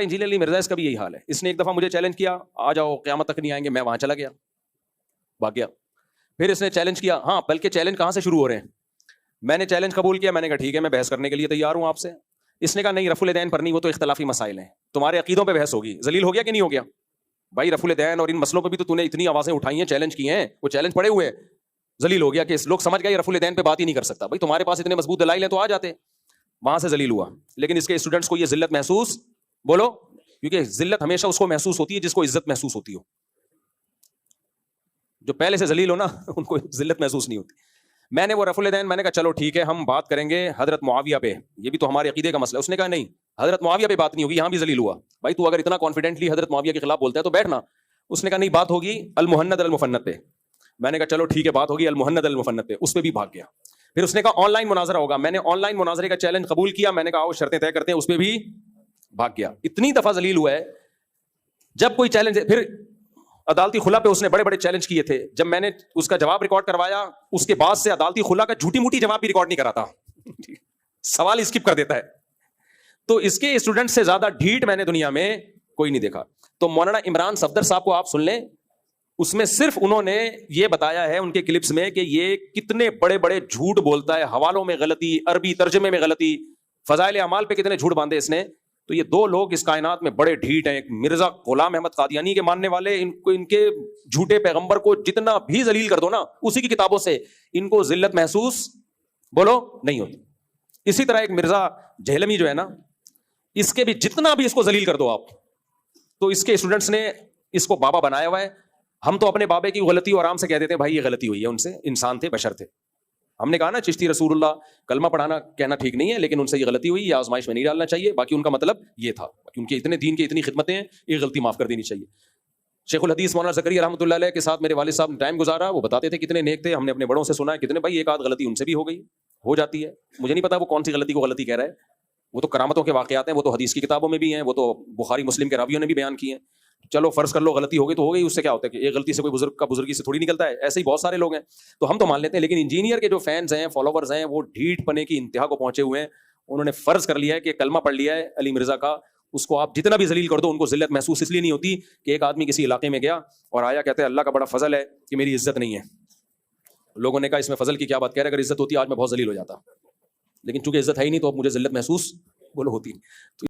Engineer علی مرزا اس کا بھی یہی حال ہے. اس نے ایک دفعہ مجھے چیلنج کیا, آ جاؤ قیامت تک نہیں آئیں گے. میں وہاں چلا گیا, بھاگ گیا. پھر اس نے چیلنج کیا, ہاں بلکہ چیلنج کہاں سے شروع ہو رہے ہیں. میں نے چیلنج قبول کیا, میں نے کہا ٹھیک ہے میں بحث کرنے کے لیے تیار ہوں آپ سے. اس نے کہا نہیں, رفع الدین پر نہیں, وہ تو اختلافی مسائل ہیں, تمہارے عقیدوں پہ بحث ہوگی. ذلیل ہو گیا کہ نہیں ہو گیا بھائی؟ رفع الدین اور ان مسئلوں پہ بھی تو نے اتنی آوازیں اٹھائی ہیں, چیلنج کیے ہیں, وہ چیلنج پڑے ہوئے ہیں. ذلیل ہو گیا کہ لوگ سمجھ گئے رفع الدین پہ بات ہی نہیں کر سکتا. بھائی تمہارے پاس اتنے مضبوط دلائل ہیں تو آ جاتے. وہاں سے ذلیل ہوا. لیکن اس کے اسٹوڈنٹس کو یہ ذلت محسوس, بولو, کیونکہ ذلت ہمیشہ اس کو محسوس ہوتی ہے جس کو عزت محسوس ہوتی ہو. جو پہلے سے ذلیل ہو نا ان کو ذلت محسوس نہیں ہوتی. میں نے وہ رفع الدین, میں نے کہا چلو ٹھیک ہے ہم بات کریں گے حضرت معاویہ پہ, یہ بھی تو ہمارے عقیدے کا مسئلہ ہے. اس نے کہا نہیں حضرت معاویہ پہ بات نہیں ہوگی, یہاں بھی ذلیل ہوا. بھائی تو اگر اتنا کانفیڈنٹلی حضرت معاویہ کے خلاف بولتا ہے تو بیٹھنا. اس نے کہا نہیں بات ہوگی المہند المفند پہ. میں نے کہا چلو ٹھیک ہے بات ہوگی المہند المفند پہ. اس پہ بھی بھاگ گیا. پھر اس نے کہا آن لائن مناظرہ ہوگا. میں نے آن لائن مناظرے کا چیلنج قبول کیا. میں نے کہا آؤ شرطیں طے کرتے ہیں. اس پہ بھی بھاگ گیا. اتنی دفعہ ذلیل ہوا ہے. جب کوئی چیلنج, پھر عدالتی خلا پہ اس نے بڑے بڑے چیلنج کیے تھے. جب میں نے اس کا جواب ریکارڈ کروایا, اس کے بعد سے عدالتی خلا کا جھوٹی موٹی جواب بھی ریکارڈ نہیں کراتا, سوال اسکپ کر دیتا ہے. تو اس کے اسٹوڈنٹ سے زیادہ ڈھیٹ میں نے دنیا میں کوئی نہیں دیکھا. تو مولانا عمران صفدر صاحب کو آپ سن لیں, اس میں صرف انہوں نے یہ بتایا ہے ان کے کلپس میں کہ یہ کتنے بڑے بڑے جھوٹ بولتا ہے, حوالوں میں غلطی, عربی ترجمے میں غلطی, فضائل اعمال پہ کتنے جھوٹ باندھے اس نے. تو یہ دو لوگ اس کائنات میں بڑے ڈھیٹ ہیں. ایک مرزا غلام احمد قادیانی کے ماننے والے, ان کے جھوٹے پیغمبر کو جتنا بھی ذلیل کر دو نا اسی کی کتابوں سے, ان کو ذلت محسوس, بولو, نہیں ہوتی. اسی طرح ایک مرزا جہلمی جو ہے نا, اس کے بھی جتنا بھی اس کو ذلیل کر دو آپ, تو اس کے اسٹوڈنٹس نے اس کو بابا بنایا ہوا ہے. ہم تو اپنے بابے کی غلطی اور آرام سے کہہ دیتے ہیں بھائی یہ غلطی ہوئی ہے ان سے, انسان تھے, بشر تھے. ہم نے کہا نا چشتی رسول اللہ کلمہ پڑھانا کہنا ٹھیک نہیں ہے, لیکن ان سے یہ غلطی ہوئی, یہ آزمائش میں نہیں ڈالنا چاہیے. باقی ان کا مطلب یہ تھا کہ ان کے اتنے دین کی اتنی خدمتیں ہیں, یہ غلطی معاف کر دینی چاہیے. شیخ الحدیث مولانا زکریا رحمۃ اللہ علیہ کے ساتھ میرے والد صاحب نے ٹائم گزارا, وہ بتاتے تھے کتنے نیک تھے. ہم نے اپنے بڑوں سے سنا ہے کتنے, بھائی ایک آدھ غلطی ان سے بھی ہو گئی, ہو جاتی ہے. مجھے نہیں پتا وہ کون سی غلطی کو غلطی کہہ رہا ہے. وہ تو کرامتوں کے واقعات ہیں, وہ تو حدیث کی کتابوں میں بھی ہیں, وہ تو بخاری مسلم کے راویوں نے بھی بیان کیے ہیں. چلو فرض کر لو غلطی ہو گئی تو ہو گئی, اس سے کیا ہوتا ہے کہ ایک غلطی سے کوئی بزرگ کا بزرگی سے تھوڑی نکلتا ہے. ایسے ہی بہت سارے لوگ ہیں تو ہم تو مان لیتے ہیں. لیکن انجینئر کے جو فینس ہیں, فالوورز ہیں, وہ ڈھیٹ پنے کی انتہا کو پہنچے ہوئے ہیں. انہوں نے فرض کر لیا ہے کہ کلمہ پڑھ لیا ہے علی مرزا کا, اس کو آپ جتنا بھی ذلیل کر دو ان کو ذلت محسوس اس لیے نہیں ہوتی کہ ایک آدمی کسی علاقے میں گیا اور آیا کہتے ہیں اللہ کا بڑا فضل ہے کہ میری عزت نہیں ہے. لوگوں نے کہا اس میں فضل کی کیا بات کہہ رہے, اگر عزت ہوتی آج میں بہت ذلیل ہو جاتا. لیکن چونکہ عزت ہے ہی نہیں تو اب مجھے ذلت محسوس بولو ہوتی.